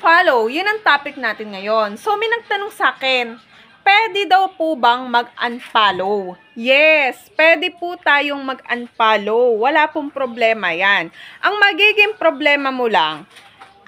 mag-unfollow. Yun ang topic natin ngayon. So, may nagtanong sa akin, pwede daw po bang mag-unfollow? Yes, pwede po tayong mag-unfollow. Wala pong problema yan. Ang magiging problema mo lang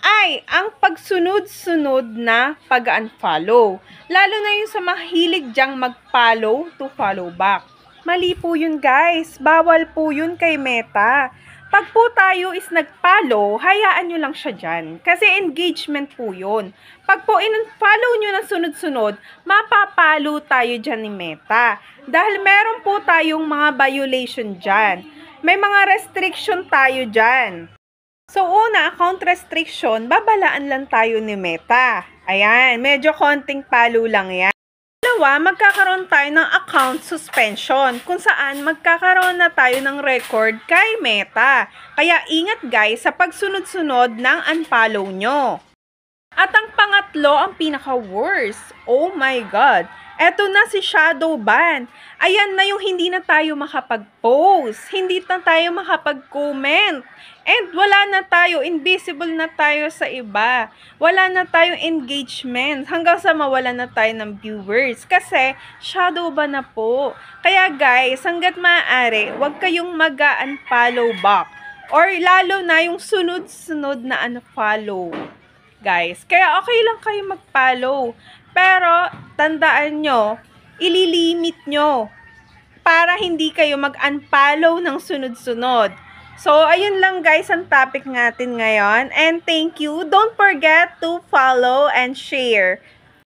ay ang pagsunod-sunod na pag-unfollow. Lalo na yung sa mahilig dyang mag-follow to follow back. Mali po yun, guys. Bawal po yun kay Meta. Pag po tayo is nag-follow, hayaan nyo lang siya dyan. Kasi engagement po yun. Pag po in-follow nyo na sunod-sunod, mapapalo tayo dyan ni Meta. Dahil meron po tayong mga violation dyan. May mga restriction tayo dyan. So, una, account restriction, babalaan lang tayo ni Meta. Ayan, medyo konting palo lang yan. Dalawa, magkakaroon tayo ng account suspension, kung saan magkakaroon na tayo ng record kay Meta. Kaya ingat guys sa pagsunod-sunod ng unfollow nyo. At ang pangatlo, ang pinaka-worst. Oh my God! Eto na si shadow ban. Ayan na yung hindi na tayo makapag-post, hindi na tayo makapag-comment, and wala na tayo, invisible na tayo sa iba. Wala na tayong engagement hanggang sa mawala na tayo ng viewers kasi shadow ban na po. Kaya guys, hanggat maaari, huwag kayong mag-unfollow back or lalo na yung sunod-sunod na unfollow. Guys, kaya okay lang kayo mag-follow. Pero, tandaan nyo, ililimit nyo para hindi kayo mag-unfollow ng sunod-sunod. So, ayun lang guys ang topic natin ngayon. And thank you. Don't forget to follow and share.